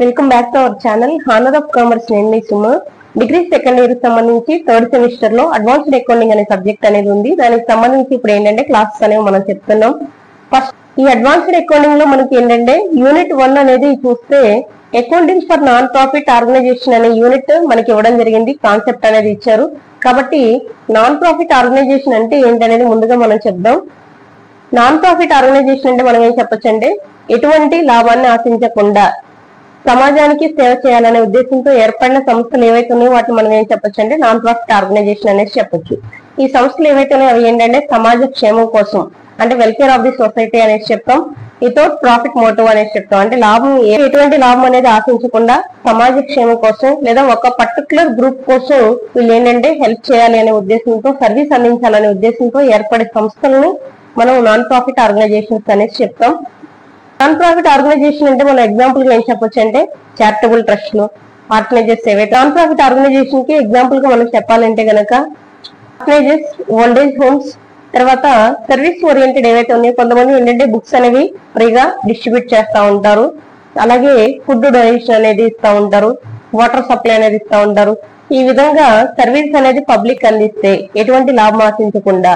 Welcome back to our channel honour of commerce. నేను మీ Suma. Degree second year సంబంధించి third semester లో advanced accounting అనే subject అనేది ఉంది. దానికి సంబంధించి ఇప్పుడు ఏంటంటే క్లాసెస్ అనేవి మనం చెప్తున్నాం. ఫస్ట్ ఈ అడ్వాన్స్డ్ అకౌంటింగ్ లో మనకి ఏంటంటే యూనిట్ 1 అనేది చూస్తే accounting for non profit organisation అనే యూనిట్ మనకి ఇవ్వడం జరిగింది. కాన్సెప్ట్ అనేది ఇచ్చారు. కాబట్టి నాన్ ప్రాఫిట్ ఆర్గనైజేషన్ అంటే ఏంటనేది ముందుగా మనం చెప్దాం. నాన్ ప్రాఫిట్ ఆర్గనైజేషన్ అంటే మనం ఏం చెప్పొచ్చు అంటే ఎటువంటి లాభాన్ని ఆశించకుండా సమాజానికి సేవ చేయాలనే ఉద్దేశంతో ఏర్పడిన సంస్థలు ఏవైతే ఉన్నాయో వాటిని మనం ఏం చెప్పొచ్చు అంటే నాన్ ప్రాఫిట్ ఆర్గనైజేషన్ అనేది చెప్పొచ్చు. ఈ సంస్థలు ఏవైతే ఉన్నాయో అవి ఏంటంటే సమాజ క్షేమం కోసం అంటే వెల్ఫేర్ ఆఫ్ ది సొసైటీ అనేది చెప్తాం. వితౌట్ ప్రాఫిట్ మోటివ్ అనేది చెప్తాం. అంటే లాభం ఎటువంటి లాభం అనేది ఆశించకుండా సమాజ క్షేమం కోసం లేదా ఒక పర్టికులర్ గ్రూప్ కోసం వీళ్ళు ఏంటంటే హెల్ప్ చేయాలి అనే ఉద్దేశంతో సర్వీస్ అందించాలనే ఉద్దేశంతో ఏర్పడే సంస్థలను మనం నాన్ ప్రాఫిట్ ఆర్గనైజేషన్స్ అనేది చెప్తాం. నాన్ ప్రాఫిట్ ఆర్గనైజేషన్ అంటే మనం ఎగ్జాంపుల్ గా ఏం చెప్పొచ్చు అంటే చారిటబుల్ ట్రస్ట్లు, ఆర్గనైజర్స్ ఏవైతే నాన్ ప్రాఫిట్ ఆర్గనైజేషన్ కి ఎగ్జాంపుల్ గా మనం చెప్పాలంటే గనక ఆర్గనైజర్స్, ఓల్డేజ్ హోమ్స్, తర్వాత సర్వీస్ ఓరియంటెడ్ ఏవైతే ఉన్నాయో కొంతమంది ఏంటంటే బుక్స్ అనేవి ఫ్రీగా డిస్ట్రిబ్యూట్ చేస్తూ ఉంటారు. అలాగే ఫుడ్ డొనేషన్ అనేది ఇస్తూ ఉంటారు, వాటర్ సప్లై అనేది ఇస్తూ ఉంటారు. ఈ విధంగా సర్వీస్ అనేది పబ్లిక్ అందిస్తే ఎటువంటి లాభం ఆశించకుండా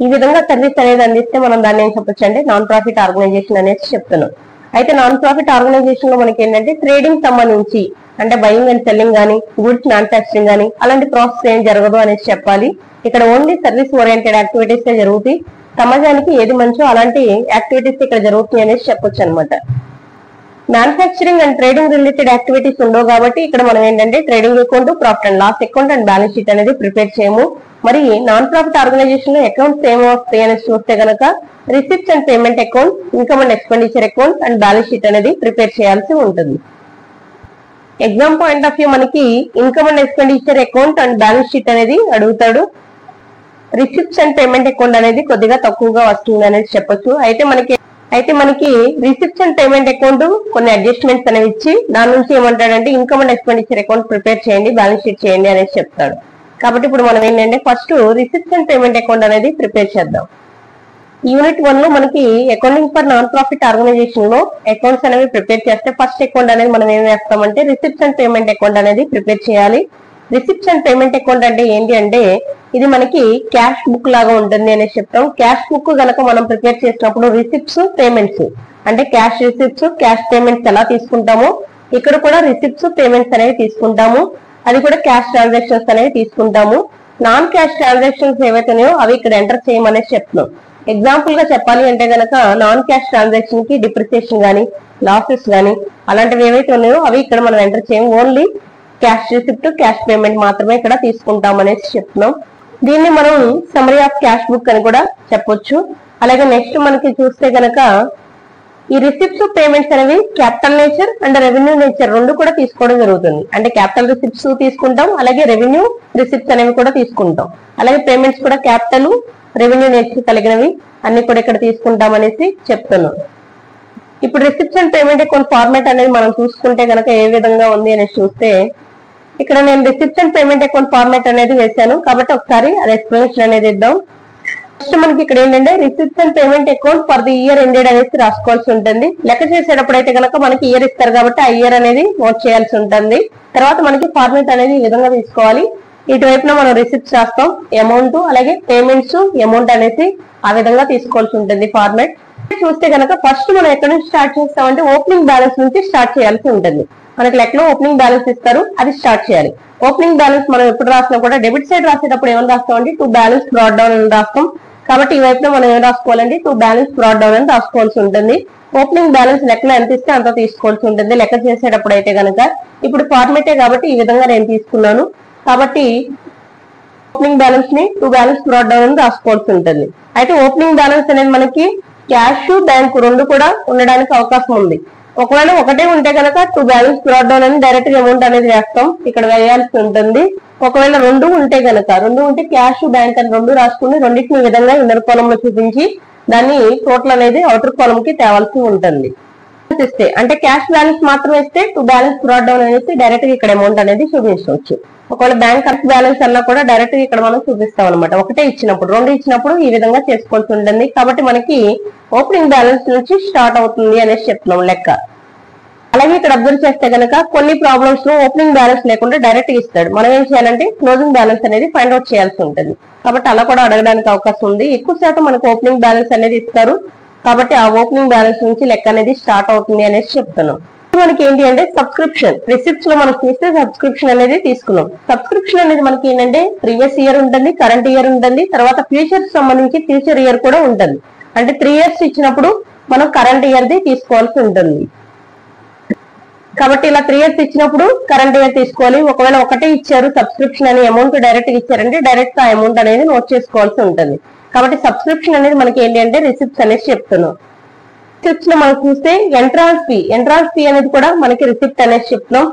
ఈ విధంగా సర్వీస్ అనేది అందిస్తే మనం దాన్ని ఏం చెప్పొచ్చు అంటే నాన్ ప్రాఫిట్ ఆర్గనైజేషన్ అనేది చెప్తున్నాం. అయితే నాన్ ప్రాఫిట్ ఆర్గనైజేషన్ లో మనకి ఏంటంటే ట్రేడింగ్ సంబంధించి అంటే బయింగ్ అండ్ సెల్లింగ్ గానీ గూడ్స్ మ్యానుఫాక్చరింగ్ గానీ అలాంటి ప్రాసెస్ ఏం జరగదు అనేది చెప్పాలి. ఇక్కడ ఓన్లీ సర్వీస్ ఓరియంటెడ్ యాక్టివిటీస్ జరుగుతాయి. సమాజానికి ఏది మంచో అలాంటి యాక్టివిటీస్ ఇక్కడ జరుగుతాయి అనేది చెప్పొచ్చు అనమాట. Manufacturing and trading related activities ఉండవు కాబట్టి ఇక్కడ మనం ఏంటంటే trading account, profit and loss account and balance sheet అనేది ప్రిపేర్ చేయము. మరి నాన్ ప్రాఫిట్ ఆర్గనైజేషన్ లో అకౌంట్స్ ఏమో వస్తాయి అనేది చూస్తే కనుక receipts and payment account, income and expenditure account and balance sheet అనేది ప్రిపేర్ చేయాల్సి ఉంటుంది. ఎగ్జామ్ పాయింట్ ఆఫ్ వ్యూ మనకి income and expenditure account and balance sheet అనేది అడుగుతాడు. రిసిప్ట్స్ అండ్ పేమెంట్ అకౌంట్ అనేది కొద్దిగా తక్కువగా వస్తుంది అనేది చెప్పొచ్చు. అయితే మనకి రిసిప్ట్స్ అండ్ పేమెంట్ అకౌంట్ కొన్ని అడ్జస్ట్మెంట్స్ అనేవి ఇచ్చి దాని నుంచి ఏమంటాడంటే income and expenditure account prepare చేయండి, బ్యాలెన్స్ షీట్ చేయండి అనేది చెప్తాడు. కాబట్టి ఇప్పుడు మనం ఏంటంటే first receipts and payment account అనేది ప్రిపేర్ చేద్దాం. యూనిట్ 1 లో మనకి accounting for non profit organisation లో అకౌంట్స్ అనేవి ప్రిపేర్ చేస్తే ఫస్ట్ అకౌంట్ అనేది మనం ఏం వేస్తామంటే రిసిప్ట్స్ అండ్ పేమెంట్ అకౌంట్ అనేది ప్రిపేర్ చేయాలి. రిసిప్ట్స్ అండ్ పేమెంట్ అకౌంట్ అంటే ఏంటి అంటే ఇది మనకి క్యాష్ బుక్ లాగా ఉంటుంది అనేది చెప్తాం. క్యాష్ బుక్ గనక మనం ప్రిపేర్ చేసినప్పుడు రిసిప్ట్స్, పేమెంట్స్ అంటే క్యాష్ రిసిప్ట్స్, క్యాష్ పేమెంట్స్ ఎలా తీసుకుంటామో ఇక్కడ కూడా రిసిప్ట్స్, పేమెంట్స్ అనేవి తీసుకుంటాము. అది కూడా క్యాష్ ట్రాన్సాక్షన్స్ అనేవి తీసుకుంటాము. నాన్ క్యాష్ ట్రాన్సాక్షన్స్ ఏవైతే ఉన్నాయో అవి ఇక్కడ ఎంటర్ చేయమనేది చెప్తున్నాం. ఎగ్జాంపుల్ గా చెప్పాలి అంటే గనక నాన్ క్యాష్ ట్రాన్సాక్షన్ కి డిప్రిసియేషన్ గానీ లాసెస్ గానీ అలాంటివి ఏవైతే ఉన్నాయో అవి ఇక్కడ మనం ఎంటర్ చేయము. Only cash receipt, cash payment మాత్రమే ఇక్కడ తీసుకుంటాం అనేసి చెప్తున్నాం. దీన్ని మనం సమ్మరీ ఆఫ్ క్యాష్ బుక్ అని కూడా చెప్పొచ్చు. అలాగే నెక్స్ట్ మనకి చూస్తే గనక ఈ రిసిప్ట్స్, పేమెంట్స్ అనేవి capital nature and revenue nature రెండు కూడా తీసుకోవడం జరుగుతుంది. అంటే క్యాపిటల్ రిసిప్ట్స్ తీసుకుంటాం, అలాగే రెవెన్యూ రిసిప్ట్స్ అనేవి కూడా తీసుకుంటాం. అలాగే పేమెంట్స్ కూడా క్యాపిటల్, రెవెన్యూ నేచర్ కలిగినవి అన్ని కూడా ఇక్కడ తీసుకుంటాం అనేసి చెప్తున్నాం. ఇప్పుడు receipts and payment account format అనేది మనం చూసుకుంటే కనుక ఏ విధంగా ఉంది అనేసి చూస్తే ఇక్కడ నేను receipts and payment account format అనేది వేశాను కాబట్టి ఒకసారి అది ఎక్స్ప్లెనేషన్ అనేది ఇద్దాం. ఫస్ట్ మనకి ఇక్కడ ఏంటంటే receipts and payment account for the year ended అనేసి రాసుకోవాల్సి ఉంటుంది. లెక్క చేసేటప్పుడు అయితే కనుక మనకి ఇయర్ ఇస్తారు కాబట్టి ఆ ఇయర్ అనేది నోట్ చేయాల్సి ఉంటుంది. తర్వాత మనకి ఫార్మాట్ అనేది ఈ విధంగా తీసుకోవాలి. ఇటువైపున మనం రిసిప్ట్స్ రాస్తాం, అమౌంట్, అలాగే పేమెంట్స్, అమౌంట్ అనేసి ఆ విధంగా తీసుకోవాల్సి ఉంటుంది ఫార్మాట్. చూస్తే కనుక ఫస్ట్ మనం ఎక్కడి నుంచి స్టార్ట్ చేస్తామంటే ఓపెనింగ్ బ్యాలెన్స్ నుంచి స్టార్ట్ చేయాల్సి ఉంటుంది. మనకి లెక్కలో ఓపెనింగ్ బ్యాలెన్స్ ఇస్తారు, అది స్టార్ట్ చేయాలి. ఓపెనింగ్ బ్యాలెన్స్ మనం ఎప్పుడు రాసినా కూడా డెబిట్ సైడ్ రాసేటప్పుడు ఏమని రాస్తామంటే టు బ్యాలెన్స్ బ్రాట్ డౌన్ అని రాస్తాం. కాబట్టి ఈ వైపున మనం ఏం రాసుకోవాలంటే టు బ్యాలెన్స్ బ్రాట్ డౌన్ అని రాసుకోవాల్సి ఉంటుంది. ఓపెనింగ్ బ్యాలెన్స్ లెక్కలో ఎంత ఇస్తే అంత తీసుకోవాల్సి ఉంటుంది లెక్క చేసేటప్పుడు అయితే కనుక. ఇప్పుడు ఫార్మేటే కాబట్టి ఈ విధంగా నేను తీసుకున్నాను. కాబట్టి ఓపెనింగ్ బ్యాలెన్స్ ని టు బ్యాలెన్స్ బ్రాట్ డౌన్ అని రాసుకోవాల్సి ఉంటుంది. అయితే ఓపెనింగ్ బ్యాలెన్స్ అనేది మనకి క్యాష్, బ్యాంకు రెండు కూడా ఉండడానికి అవకాశం ఉంది. ఒకవేళ ఒకటే ఉంటే కనుక టు బ్యాలెన్స్ బ్రాట్ డౌన్ అని డైరెక్ట్ గా అమౌంట్ అనేది వేస్తాం, ఇక్కడ వేయాల్సి ఉంటుంది. ఒకవేళ రెండు ఉంటే క్యాష్, బ్యాంక్ అని రెండు రాసుకుని రెండింటిని ఈ విధంగా ఇన్నర్ కాలమ్ లో చూపించి దాన్ని టోటల్ అనేది అవుటర్ కాలమ్ కి తేవాల్సి ఉంటుంది. ఇస్తే అంటే క్యాష్ బ్యాలెన్స్ మాత్రం ఇస్తే టు బ్యాలెన్స్ బ్రాట్ డౌన్ అనేసి డైరెక్ట్ గా ఇక్కడ అమౌంట్ అనేది చూపించవచ్చు. ఒకవేళ బ్యాంక్ బ్యాలెన్స్ అన్నా కూడా డైరెక్ట్ గా ఇక్కడ మనం చూపిస్తాం అనమాట. ఒకటే ఇచ్చినప్పుడు, రెండు ఇచ్చినప్పుడు ఈ విధంగా చేసుకోవాల్సి ఉంటుంది. కాబట్టి మనకి ఓపెనింగ్ బ్యాలెన్స్ నుంచి స్టార్ట్ అవుతుంది అనేసి చెప్తున్నాం లెక్క. అలాగే ఇక్కడ అబ్జర్వ్ చేస్తే కనుక కొన్ని ప్రాబ్లమ్స్ లో ఓపెనింగ్ బ్యాలెన్స్ లేకుండా డైరెక్ట్ ఇస్తాడు. మనం ఏం చేయాలంటే క్లోజింగ్ బ్యాలెన్స్ అనేది ఫైండ్ అవుట్ చేయాల్సి ఉంటుంది. కాబట్టి అలా కూడా అడగడానికి అవకాశం ఉంది. ఎక్కువ శాతం మనకు ఓపెనింగ్ బ్యాలెన్స్ అనేది ఇస్తారు. కాబట్టి ఆ ఓపెనింగ్ బ్యాలెన్స్ నుంచి లెక్క అనేది స్టార్ట్ అవుతుంది అనేసి చెప్తున్నాం. మనకి ఏంటి అంటే సబ్స్క్రిప్షన్ రిసిప్ట్స్ లో మనం చూస్తే సబ్స్క్రిప్షన్ అనేది తీసుకున్నాం. సబ్స్క్రిప్షన్ అనేది మనకి ఏంటంటే ప్రీవియస్ ఇయర్ ఉంటుంది, కరెంట్ ఇయర్ ఉంటుంది, తర్వాత ఫ్యూచర్ సంబంధించి ఫ్యూచర్ ఇయర్ కూడా ఉంటుంది. అంటే 3 years ఇచ్చినప్పుడు మనం కరెంట్ ఇయర్ ది తీసుకోవాల్సి ఉంటుంది. కాబట్టి ఇలా 3 years ఇచ్చినప్పుడు కరెంట్ ఇయర్ తీసుకోవాలి. ఒకవేళ ఒకటే ఇచ్చారు సబ్స్క్రిప్షన్ అనే అమౌంట్ డైరెక్ట్ ఇచ్చారంటే డైరెక్ట్ ఆ అమౌంట్ అనేది నోట్ చేసుకోవాల్సి ఉంటుంది. కాబట్టి సబ్స్క్రిప్షన్ అనేది మనకి ఏంటి అంటే రిసిప్ట్స్ అనేసి చెప్తున్నాం. రిసిప్ట్స్ లో మనం చూస్తే ఎంట్రాన్స్ ఫీ అనేది కూడా మనకి రిసిప్ట్ అనేసి చెప్తున్నాం.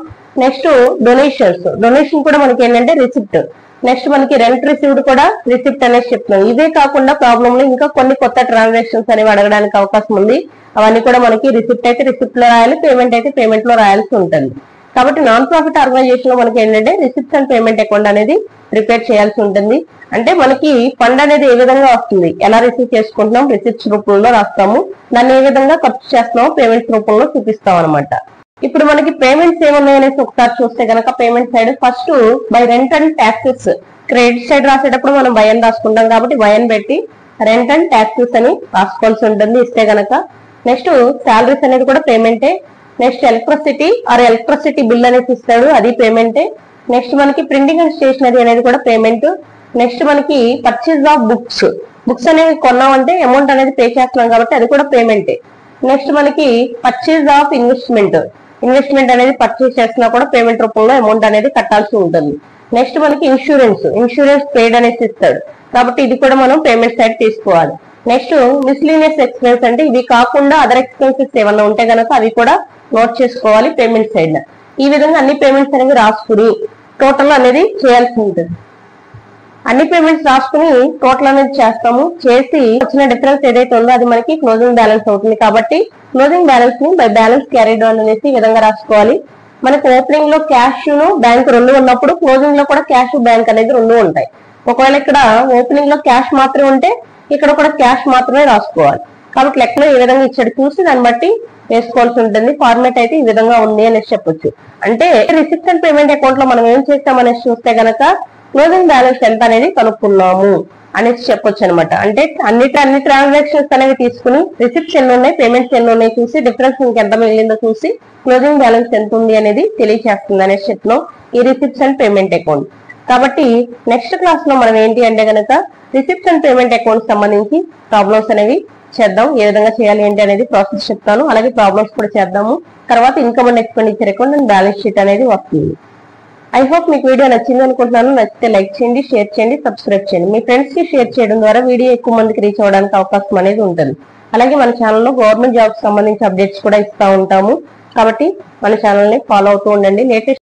నెక్స్ట్ డొనేషన్ కూడా మనకి ఏంటంటే రిసిప్ట్. నెక్స్ట్ మనకి రెంట్ రిసీవ్డ్ కూడా రిసిప్ట్ అనేసి చెప్తున్నాం. ఇవే కాకుండా ప్రాబ్లమ్ లో ఇంకా కొన్ని కొత్త ట్రాన్సాక్షన్స్ అనేవి అడగడానికి అవకాశం ఉంది. అవన్నీ కూడా మనకి రిసిప్ట్ అయితే రిసిప్ట్ లో రాయాలి, పేమెంట్ అయితే పేమెంట్ లో రాయాల్సి ఉంటుంది. కాబట్టి నాన్ ప్రాఫిట్ ఆర్గనైజేషన్ లో మనకి ఏంటంటే రిసిప్ట్స్ అండ్ పేమెంట్ అకౌంట్ అనేది ప్రిపేర్ చేయాల్సి ఉంటుంది. అంటే మనకి ఫండ్ అనేది ఏ విధంగా వస్తుంది, ఎలా రిసీవ్ చేసుకుంటున్నాం రిసిప్ట్స్ రూపంలో రాస్తాము, దాన్ని ఏ విధంగా ఖర్చు చేస్తున్నామో పేమెంట్స్ రూపంలో చూపిస్తాం అనమాట. ఇప్పుడు మనకి పేమెంట్స్ ఏమున్నాయనేసి ఒకసారి చూస్తే కనుక payment side first by rent and taxes. Credit side రాసేటప్పుడు మనం బై అని రాసుకుంటాం కాబట్టి బై అని పెట్టి రెంట్ అండ్ ట్యాక్సెస్ అని రాసుకోవాల్సి ఉంటుంది ఇస్తే గనక. నెక్స్ట్ శాలరీస్ అనేది కూడా పేమెంటే. నెక్స్ట్ ఎలక్ట్రిసిటీ బిల్ అనేది ఇస్తాడు, అది పేమెంటే. నెక్స్ట్ మనకి ప్రింటింగ్ అండ్ స్టేషనరీ అనేది కూడా పేమెంట్. నెక్స్ట్ మనకి పర్చేజ్ ఆఫ్ బుక్స్ అనేవి కొన్నామంటే అమౌంట్ అనేది పే చేస్తున్నాం కాబట్టి అది కూడా పేమెంటే. నెక్స్ట్ మనకి పర్చేజ్ ఆఫ్ ఇన్వెస్ట్మెంట్ అనేది పర్చేజ్ చేస్తున్నా కూడా పేమెంట్ రూపంలో అమౌంట్ అనేది కట్టాల్సి ఉంటుంది. నెక్స్ట్ మనకి ఇన్సూరెన్స్ పెయిడ్ అనేసి ఇస్తాడు కాబట్టి ఇది కూడా మనం పేమెంట్ సైడ్ తీసుకోవాలి. నెక్స్ట్ మిస్లీనియస్ ఎక్స్పెన్స్ అంటే ఇవి కాకుండా అదర్ ఎక్స్పెన్సెస్ ఏమన్నా ఉంటే కనుక అవి కూడా నోట్ చేసుకోవాలి పేమెంట్ సైడ్. ఈ విధంగా అన్ని పేమెంట్స్ అనేవి రాసుకుని టోటల్ అనేది చేయాల్సి ఉంటుంది. అన్ని పేమెంట్స్ రాసుకుని టోటల్ అనేది చేస్తాము. చేసి వచ్చిన డిఫరెన్స్ ఏదైతే ఉందో అది మనకి క్లోజింగ్ బ్యాలెన్స్ అవుతుంది. కాబట్టి క్లోజింగ్ బ్యాలెన్స్ ని బై బ్యాలెన్స్ క్యారీడ్ ఆన్ అనేసి ఈ విధంగా రాసుకోవాలి. మనకి ఓపెనింగ్ లో క్యాష్ ను బ్యాంక్ రెండు ఉన్నప్పుడు క్లోజింగ్ లో కూడా క్యాష్ బ్యాంక్ అనేది రెండు ఉంటాయి. ఒకవేళ ఇక్కడ ఓపెనింగ్ లో క్యాష్ మాత్రమే ఉంటే ఇక్కడ కూడా క్యాష్ మాత్రమే రాసుకోవాలి. కాబట్టి లెక్కలో ఏ విధంగా ఇచ్చాడు చూసి దాన్ని బట్టి వేసుకోవాల్సి ఉంటుంది. ఫార్మేట్ అయితే ఈ విధంగా ఉంది అనేసి చెప్పొచ్చు. అంటే రిసిప్ట్ అండ్ పేమెంట్ అకౌంట్ లో మనం ఏం చేస్తామనేసి చూస్తే గనక క్లోజింగ్ బ్యాలెన్స్ ఎంత అనేది కనుక్కున్నాము అనేసి చెప్పొచ్చు అనమాట. అంటే అన్ని ట్రాన్సాక్షన్స్ అనేవి తీసుకుని రిసిప్ట్స్ ఎన్ని ఉన్నాయి, పేమెంట్స్ ఎన్ని ఉన్నాయి చూసి డిఫరెన్స్ ఇంకెంత మిగిలిందో చూసి క్లోజింగ్ బ్యాలెన్స్ ఎంత ఉంది అనేది తెలియజేస్తుంది అనేసి చెప్తున్నాం ఈ రిసిప్ట్స్ అండ్ పేమెంట్ అకౌంట్. కాబట్టి నెక్స్ట్ క్లాస్ లో మనం ఏంటి అంటే గనక రిసిప్ట్స్ అండ్ పేమెంట్ అకౌంట్ సంబంధించి ప్రాబ్లమ్స్ అనేవి చేద్దాం. ఏ విధంగా చేయాలి ఏంటి అనేది ప్రాసెస్ చెప్తాను. అలాగే ప్రాబ్లమ్స్ కూడా చేద్దాము. తర్వాత income and expenditure account and balance sheet అనేది వస్తుంది. ఐ హోప్ మీకు వీడియో నచ్చింది అనుకుంటున్నాను. నచ్చితే లైక్ చేయండి, షేర్ చేయండి, సబ్స్క్రైబ్ చేయండి. మీ ఫ్రెండ్స్ కి షేర్ చేయడం ద్వారా వీడియో ఎక్కువ మందికి రీచ్ అవ్వడానికి అవకాశం అనేది ఉంటుంది. అలాగే మన ఛానల్లో గవర్నమెంట్ జాబ్స్ సంబంధించి అప్డేట్స్ కూడా ఇస్తా ఉంటాము. కాబట్టి మన ఛానల్ ని ఫాలో అవుతూ ఉండండి. లేటెస్ట్